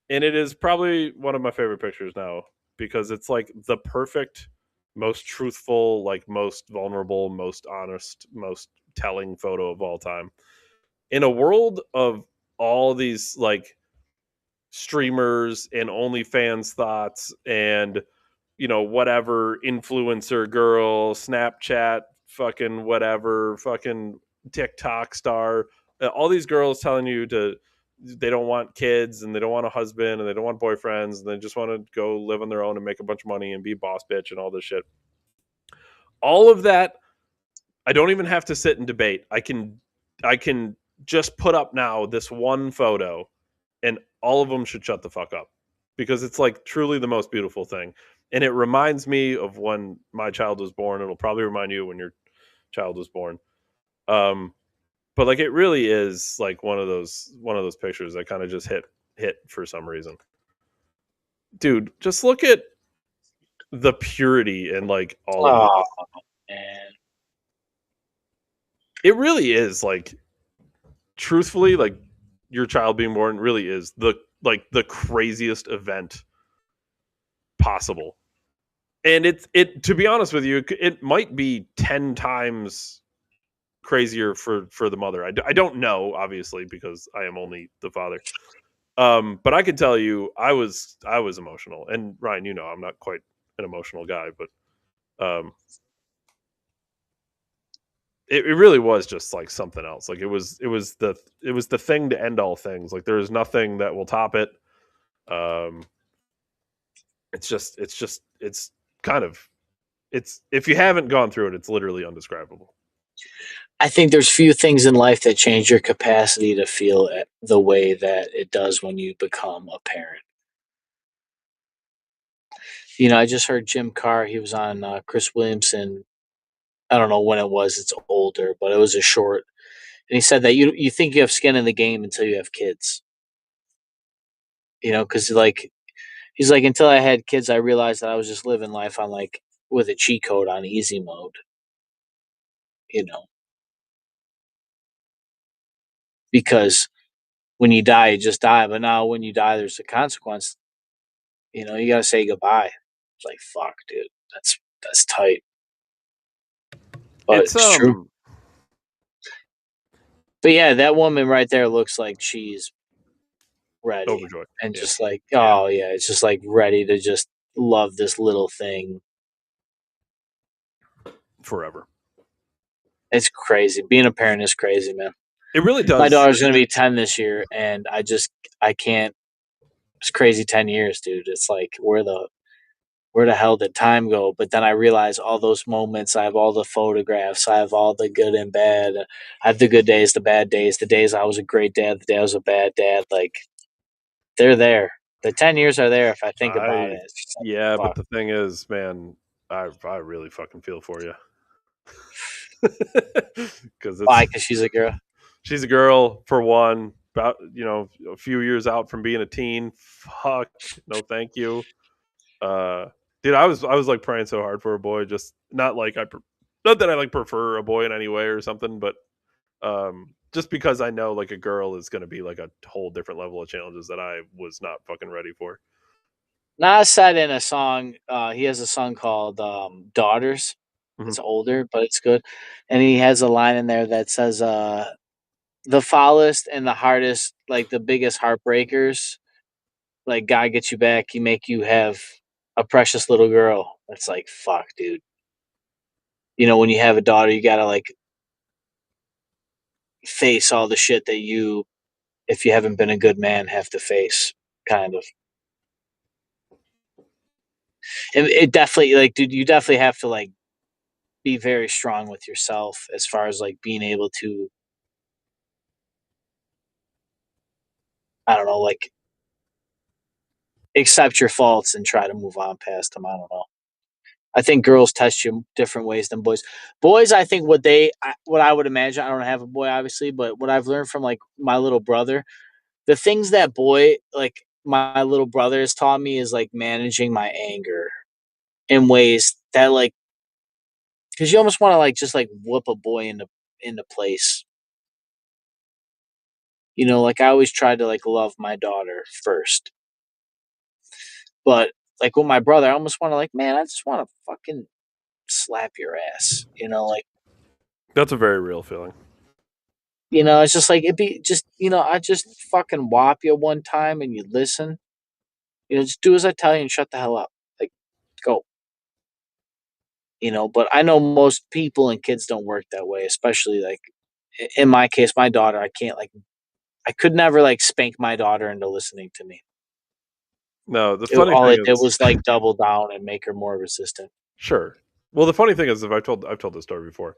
and it is probably one of my favorite pictures now because it's like the perfect, most truthful, like most vulnerable, most honest, most telling photo of all time. In a world of all these like streamers and OnlyFans thoughts and whatever influencer girl, Snapchat, fucking whatever, fucking TikTok star, all these girls telling you they don't want kids and they don't want a husband and they don't want boyfriends and they just want to go live on their own and make a bunch of money and be boss bitch and all this shit. All of that, I don't even have to sit and debate. I can just put up now this one photo and all of them should shut the fuck up because it's like truly the most beautiful thing. And it reminds me of when my child was born. It'll probably remind you when your child was born. Um, but like it really is like one of those pictures that kind of just hit for some reason. Dude, just look at the purity and like all of Oh it. man, It really is like truthfully like your child being born really is the craziest event possible. And it to be honest with you, it might be 10 times crazier for the mother. I don't know obviously because I am only the father. But I can tell you I was emotional. And Ryan, I'm not quite an emotional guy, but it really was just like something else. Like it was the thing to end all things. Like there is nothing that will top it. Um it's kind of it's if you haven't gone through it, it's literally undescribable. I think there's few things in life that change your capacity to feel the way that it does when you become a parent. I just heard Jim Carr. He was on Chris Williamson. I don't know when it was. It's older, but it was a short. And he said that you think you have skin in the game until you have kids. Because like he's like until I had kids, I realized that I was just living life on like with a cheat code on easy mode. You know, because when you die, you just die. But now when you die, there's a consequence. You gotta say goodbye. It's like fuck, dude. That's tight, but It's it's true. But yeah, that woman right there looks like she's ready overjoyed. and Yeah, just like, oh yeah, it's just like ready to just love this little thing. forever. It's crazy. Being a parent is crazy, man. It really My does. daughter's gonna be 10 this year, and I can't. It's crazy 10 years, dude. It's like where the hell did time go? But then I realize all those moments. I have all the photographs. I have all the good and bad. I have the good days, the bad days, the days I was a great dad, the day I was a bad dad. Like they're there. The 10 years are there. If I think about I it, it's just Yeah, like but fuck. the thing is, man, I really fucking feel for you because Why? Because she's a girl. she's a girl for one, about a few years out from being a teen. Fuck, no, thank you. Uh, dude, I was like praying so hard for a boy, just not like not that I like prefer a boy in any way or something, but just because I know like a girl is going to be like a whole different level of challenges that I was not fucking ready for. Nas said in a song, he has a song called Daughters. Mhm. It's older, but it's good. And he has a line in there that says, the foulest and the hardest, like the biggest heartbreakers like God gets you back, he make you have a precious little girl. It's like, fuck, dude. You know, when you have a daughter, you gotta like face all the shit that you, if you haven't been a good man, have to face, kind of. It definitely, like, dude, you definitely have to like be very strong with yourself as far as like being able to, I don't know, like accept your faults and try to move on past them. I don't know. I think girls test you different ways than boys. Boys, I think what I would imagine. I don't have a boy, obviously, but what I've learned from like my little brother, the things that my little brother has taught me is like managing my anger in ways that like, because you almost want to like just like whoop a boy into place. You know, like I always try to like love my daughter first, but like with my brother, I almost want to like, man, I just want to fucking slap your ass. You know, like, That's a very real feeling. you know, it's just like it'd be just, you know, I just fucking whop you one time and you listen. You know, just do as I tell you and shut the hell up. Like, go. You know, but I know most people and kids don't work that way, especially like in my case, my daughter, I could never like spank my daughter into listening to me. No, the funny All thing it did is, was like double down and make her more resistant. sure. Well, the funny thing is, if I've told this story before.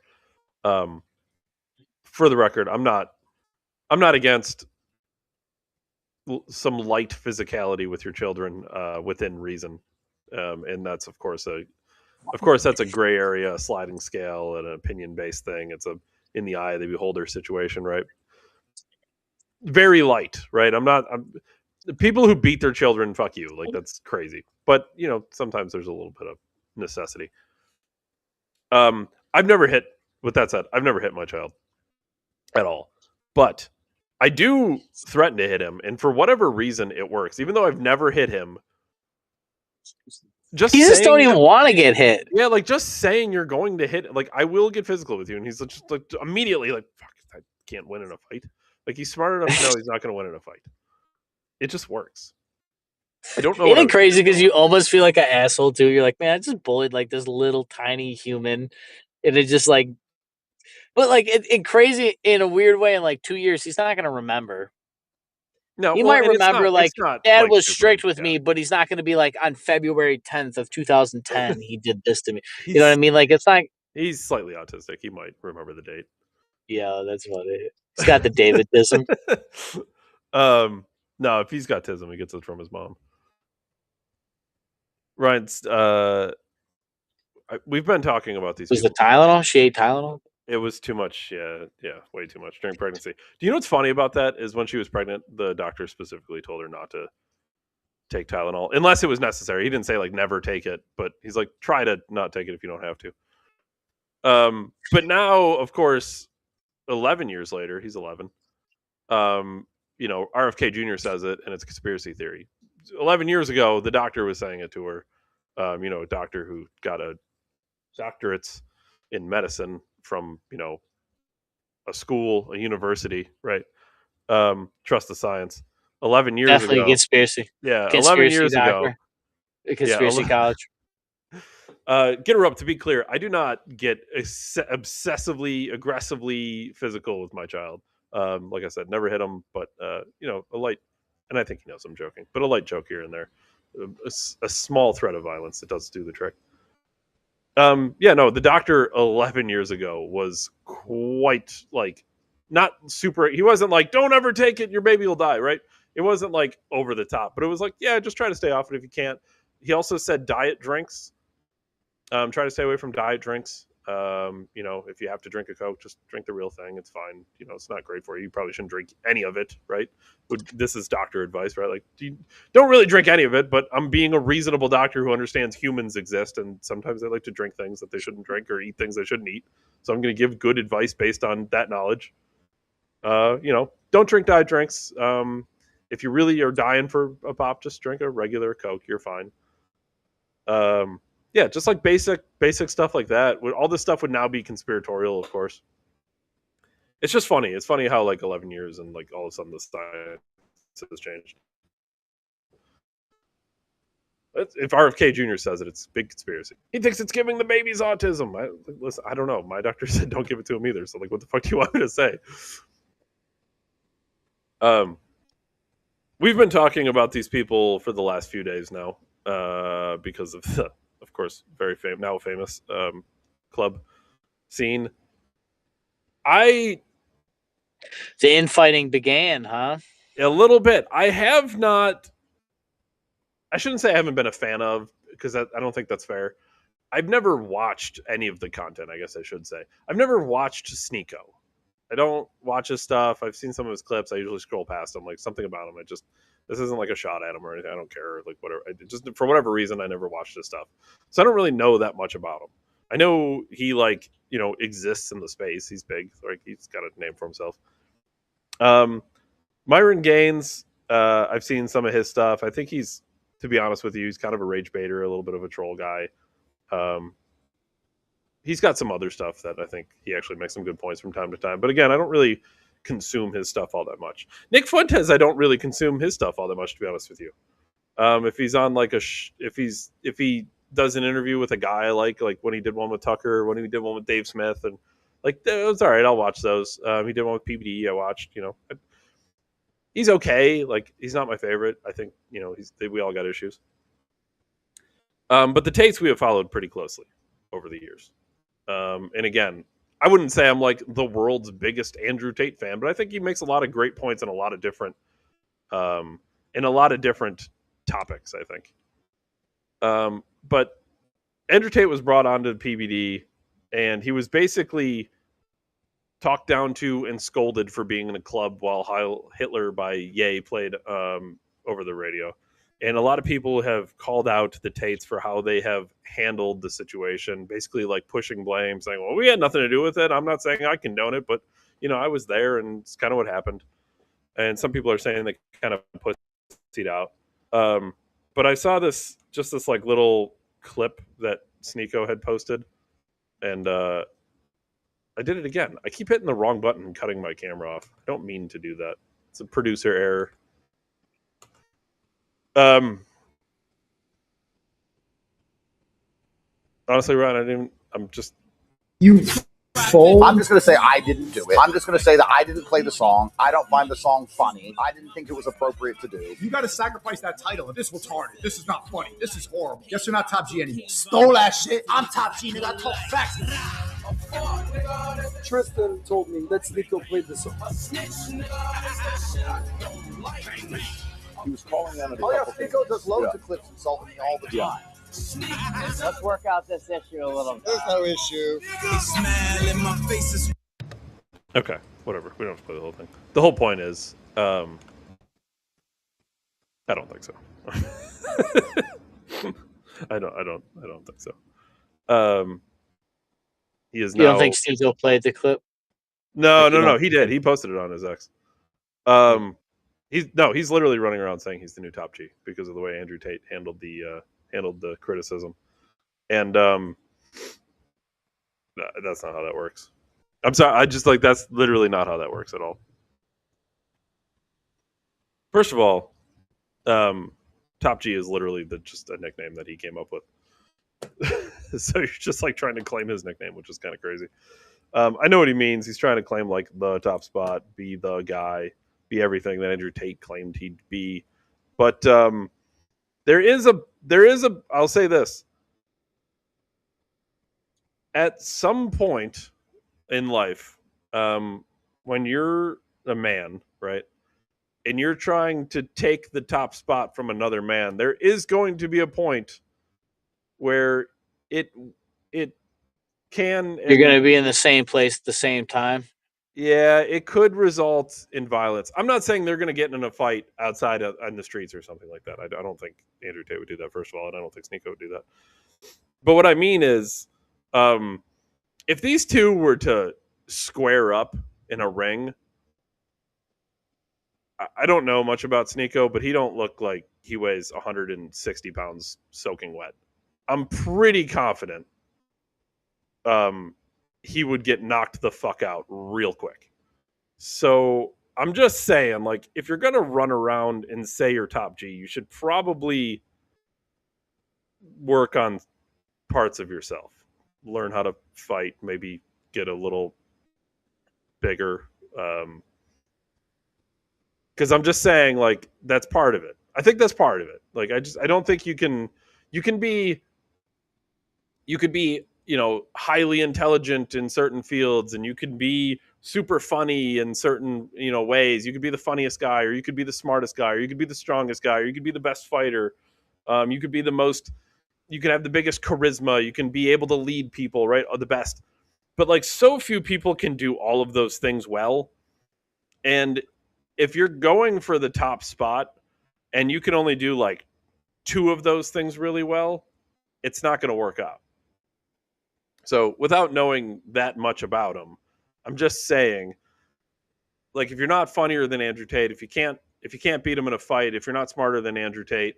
Um, for the record, I'm not against some light physicality with your children within reason, and that's of course that's a gray area, a sliding scale, and an opinion based thing. It's a in the eye of the beholder situation, right? Very light, right? People who beat their children, fuck you, like that's crazy. But you know, sometimes there's a little bit of necessity. I've never hit. With that said, I've never hit my child at all, but I do threaten to hit him, and for whatever reason, it works. Even though I've never hit him, just You just don't saying, even want to get hit. yeah, like just saying you're going to hit, like I will get physical with you, and he's just like immediately like, fuck, I can't win in a fight. Like he's smart enough to know he's not going to win in a fight. It just works. I don't know what Ain't I it was doing. crazy because you almost feel like an asshole too? You're like, man, I just bullied like this little tiny human, and it just like, but like it crazy in a weird way. In like 2 years, he's not gonna remember. No, He well, might and remember it's like not dad like was super. strict with Yeah, me, but he's not gonna be like on February 10th of 2010 he did this to me. You know what I he's mean? Like it's not. he's slightly autistic. He might remember the date. Yeah, that's what it is. He's got the Davidism. No, if he's got tism, he gets it from his mom. Ryan's. We've been talking about these Was the people. Tylenol? She ate Tylenol. It was too much. Yeah, yeah, way too much during pregnancy. Do you know what's funny about that? Is when she was pregnant, the doctor specifically told her not to take Tylenol unless it was necessary. He didn't say like never take it, but he's like try to not take it if you don't have to. But now, of course, 11 years later, he's 11. You know, RFK Jr. says it, and it's a conspiracy theory. 11 years ago, the doctor was saying it to her. You know, a doctor who got a doctorate in medicine from, you know, a school, a university, right? Trust the science. 11 years Definitely a ago, conspiracy. yeah, 11 Conspiracy years ago, doctor. A yeah, conspiracy college. get her up. To be clear, I do not get obsessively, aggressively physical with my child. Like I said, never hit him, but you know, a light, and I think he knows I'm joking, but a light joke here and there, a small threat of violence that does do the trick. Yeah, no, the doctor 11 years ago was quite like not super. He wasn't like, "Don't ever take it, your baby will die," right? It wasn't like over the top, but it was like, "Yeah, just try to stay off it if you can't." He also said diet drinks. Try to stay away from diet drinks. You know, if you have to drink a Coke, just drink the real thing. It's fine. You know, it's not great for you. You probably shouldn't drink any of it, right? This is doctor advice, right? Like, don't really drink any of it, but I'm being a reasonable doctor who understands humans exist, and sometimes they like to drink things that they shouldn't drink or eat things they shouldn't eat. So I'm going to give good advice based on that knowledge. You know, don't drink diet drinks. If you really are dying for a pop, just drink a regular Coke. You're fine. Yeah, just like basic stuff like that. All this stuff would now be conspiratorial, of course. It's just funny. It's funny how like 11 years and like all of a sudden the science has changed. If RFK Jr. says it, it's a big conspiracy. He thinks it's giving the babies autism. Listen, I don't know. My doctor said don't give it to him either. So, like, what the fuck do you want me to say? We've been talking about these people for the last few days now, because of the, of course, very now famous club scene. The infighting began, huh? A little bit. I shouldn't say I haven't been a fan of, because I don't think that's fair. I've never watched any of the content, I guess I should say. I've never watched Sneeko. I don't watch his stuff. I've seen some of his clips. I usually scroll past them. Like, something about him, this isn't like a shot at him or anything. I don't care. Like, whatever. Just for whatever reason, I never watched his stuff. So I don't really know that much about him. I know he, like, exists in the space. He's big. Like, he's got a name for himself. Myron Gaines, I've seen some of his stuff. I think to be honest with you, he's kind of a rage baiter, a little bit of a troll guy. He's got some other stuff that I think he actually makes some good points from time to time. But again, I don't really consume his stuff all that much. Nick Fuentes, I don't really consume his stuff all that much, to be honest with you. If he's on like if he does an interview with a guy like when he did one with Tucker, when he did one with Dave Smith, and like, it's all right, I'll watch those. He did one with PBD, I watched. He's okay. Like, he's not my favorite. I think we all got issues. But the Tates we have followed pretty closely over the years. And again, I wouldn't say I'm like the world's biggest Andrew Tate fan, but I think he makes a lot of great points in a lot of different topics, I think. But Andrew Tate was brought onto PBD, and he was basically talked down to and scolded for being in a club while Heil Hitler by Ye played over the radio. And a lot of people have called out the Tates for how they have handled the situation, basically like pushing blame, saying, well, we had nothing to do with it. I'm not saying I condone it, but, I was there, and it's kind of what happened. And some people are saying they kind of pussied out. But I saw this like little clip that Sneeko had posted, and I did it again. I keep hitting the wrong button and cutting my camera off. I don't mean to do that. It's a producer error. Honestly, Ryan, I'm just... You fold? I'm just going to say I didn't do it. I'm just going to say that I didn't play the song. I don't find the song funny. I didn't think it was appropriate to do. You got to sacrifice that title. This retarded. This is not funny. This is horrible. Guess you're not Top G anymore. Stole that shit. I'm Top G, nigga. I talk facts. Tristan told me that Sneeko played the song. He was calling on it. Oh, yeah, Sneeko does loads of clips insulting me all the time. Let's work out this issue a little bit. There's no issue. Okay, whatever. We don't have to play the whole thing. The whole point is, I don't think so. I don't think so. He is now... You don't think Sneeko played the clip? No. He did. He posted it on his X. He's literally running around saying he's the new Top G because of the way Andrew Tate handled the criticism, and that's not how that works. I'm sorry. That's literally not how that works at all. First of all, Top G is literally just a nickname that he came up with. So you're just like trying to claim his nickname, which is kind of crazy. I know what he means. He's trying to claim like the top spot, be the guy, be everything that Andrew Tate claimed he'd be. But there is a I'll say this. At some point in life, when you're a man, right, and you're trying to take the top spot from another man, there is going to be a point where it can... You're going to be in the same place at the same time. Yeah, it could result in violence. I'm not saying they're going to get in a fight outside on the streets or something like that. I don't think Andrew Tate would do that, first of all, and I don't think Sneeko would do that. But what I mean is, if these two were to square up in a ring, I don't know much about Sneeko, but he don't look like he weighs 160 pounds soaking wet. I'm pretty confident he would get knocked the fuck out real quick. So I'm just saying, like, if you're going to run around and say you're Top G, you should probably work on parts of yourself. Learn how to fight, maybe get a little bigger. Because I'm just saying, like, that's part of it. I think that's part of it. Like, I don't think you can be, you could be, highly intelligent in certain fields, and you could be super funny in certain, ways. You could be the funniest guy, or you could be the smartest guy, or you could be the strongest guy, or you could be the best fighter. You could be you can have the biggest charisma. You can be able to lead people, right? Or the best. But like, so few people can do all of those things well. And if you're going for the top spot and you can only do like two of those things really well, it's not going to work out. So without knowing that much about him, I'm just saying, like, if you're not funnier than Andrew Tate, if you can't beat him in a fight, if you're not smarter than Andrew Tate,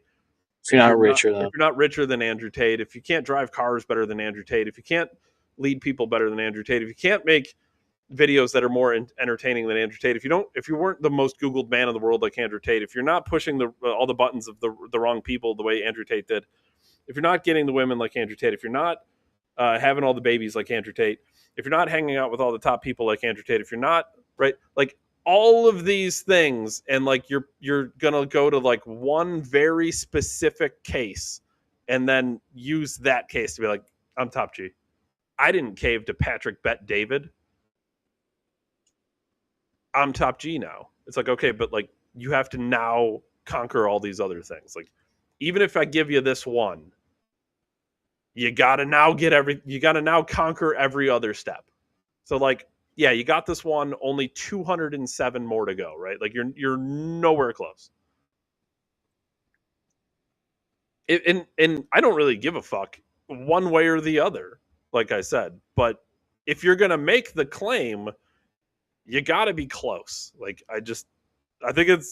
If you're not richer, though. if you're not richer than Andrew Tate, if you can't drive cars better than Andrew Tate, if you can't lead people better than Andrew Tate, if you can't make videos that are more entertaining than Andrew Tate, if you weren't the most Googled man in the world like Andrew Tate, if you're not pushing all the buttons of the wrong people the way Andrew Tate did, if you're not getting the women like Andrew Tate, if you're not having all the babies like Andrew Tate, if you're not hanging out with all the top people like Andrew Tate, if you're not, right, like, all of these things, and like, you're gonna go to like one very specific case and then use that case to be like, I'm top G. I didn't cave to Patrick Bet David. I'm top G now. It's like, okay, but like, you have to now conquer all these other things. Like, even if I give you this one, you gotta now conquer every other step. So like, yeah, you got this one, only 207 more to go, right? Like, you're nowhere close. And I don't really give a fuck one way or the other, like I said. But if you're gonna make the claim, you got to be close. Like, I think and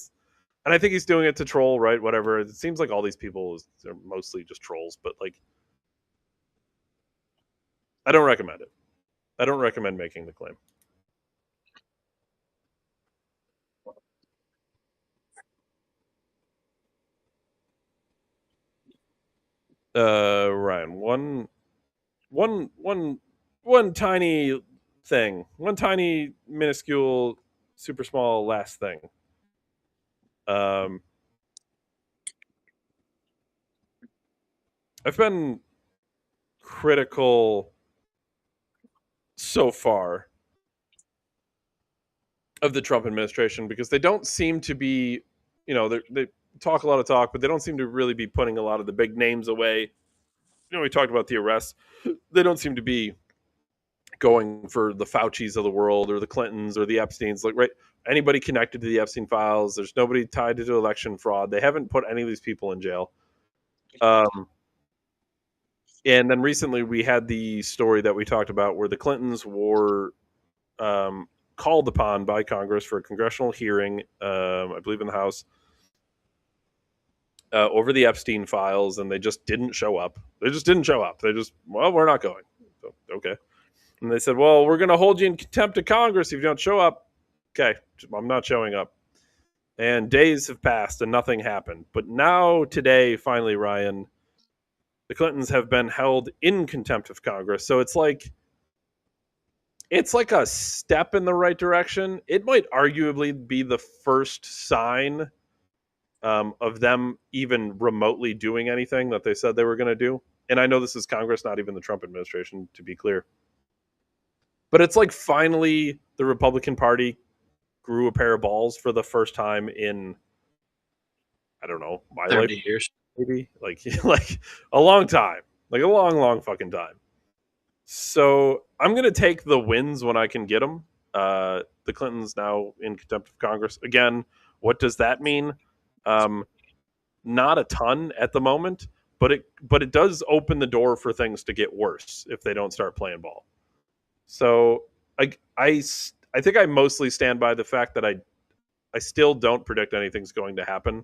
I think he's doing it to troll, right? Whatever. It seems like all these people are mostly just trolls, but like, I don't recommend it. I don't recommend making the claim. Ryan, one tiny thing, one tiny minuscule, super small last thing. I've been critical so far of the Trump administration because they don't seem to be, they talk a lot of talk, but they don't seem to really be putting a lot of the big names away. We talked about the arrests. They don't seem to be going for the Faucis of the world or the Clintons or the Epsteins, like, right? Anybody connected to the Epstein files. There's nobody tied to election fraud. They haven't put any of these people in jail. And then recently we had the story that we talked about where the Clintons were called upon by Congress for a congressional hearing, I believe in the House, over the Epstein files, and they just didn't show up. They just, well, we're not going. So, okay. And they said, well, we're going to hold you in contempt of Congress if you don't show up. Okay, I'm not showing up. And days have passed and nothing happened. But now, today, finally, Ryan, the Clintons have been held in contempt of Congress. So it's like a step in the right direction. It might arguably be the first sign of them even remotely doing anything that they said they were going to do. And I know this is Congress, not even the Trump administration, to be clear. But it's like, finally the Republican Party grew a pair of balls for the first time in, I don't know, my 30 life, years. maybe, like a long time, like a long fucking time. So I'm gonna take the wins when I can get them. The Clintons now in contempt of Congress again. What does that mean? Not a ton at the moment, but it does open the door for things to get worse if they don't start playing ball. So I think I mostly stand by the fact that I still don't predict anything's going to happen.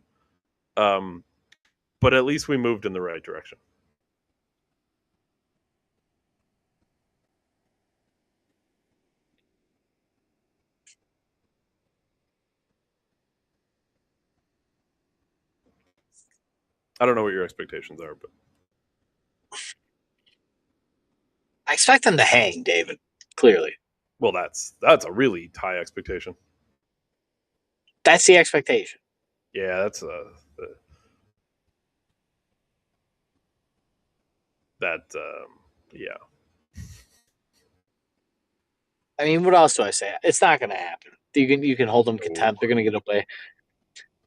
But at least we moved in the right direction. I don't know what your expectations are, but expect them to hang, David. Clearly, Well, that's a really high expectation. that's the expectation. Yeah, that's yeah. I mean, what else do I say? It's not going to happen. You can hold them contempt. They're going to get away.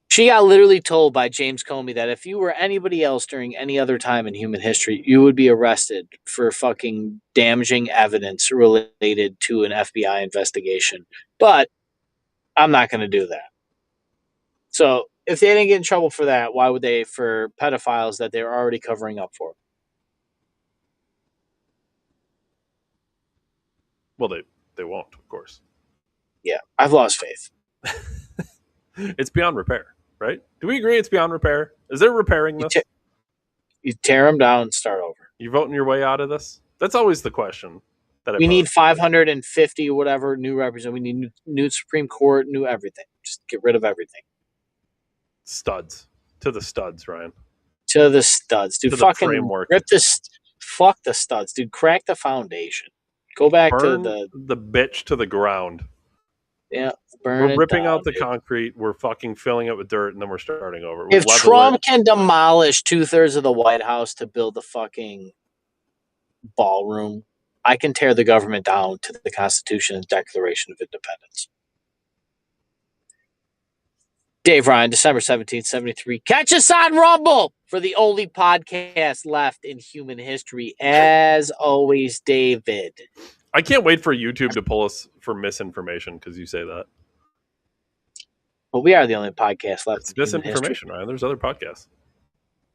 She got literally told by James Comey that if you were anybody else during any other time in human history, you would be arrested for fucking damaging evidence related to an FBI investigation. But I'm not going to do that. So if they didn't get in trouble for that, why would they for pedophiles that they're already covering up for? Well, they won't, of course. Yeah, I've lost faith. It's beyond repair, right? Do we agree it's beyond repair? Is there repairing this? You tear them down and start over. You voting your way out of this? That's always the question. We need 550 whatever new representatives. We need new Supreme Court, new everything. Just get rid of everything. Studs. To the studs, Ryan. To the studs, dude. To the Fucking framework. rip this. Fuck the studs, dude. Crack the foundation. Go back Burn to the bitch to the ground. Yeah, burn We're it ripping down, out the dude. concrete. We're fucking filling it with dirt, and then we're starting over. If Trump can demolish 2/3 of the White House to build the fucking ballroom, I can tear the government down to the Constitution and Declaration of Independence. Dave Ryan, December 17th, 73. Catch us on Rumble for the only podcast left in human history. As always, David. I can't wait for YouTube to pull us for misinformation because you say that. But we are the only podcast left It's in human history. misinformation, Ryan. There's other podcasts.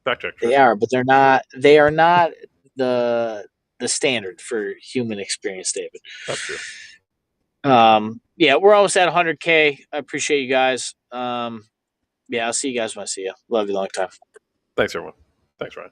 Fact check. They are, but they're not. They are not the standard for human experience, David. That's true. Yeah, we're almost at 100K. I appreciate you guys. Yeah, I'll see you guys when I see you. Love you long time. Thanks, everyone. Thanks, Ryan.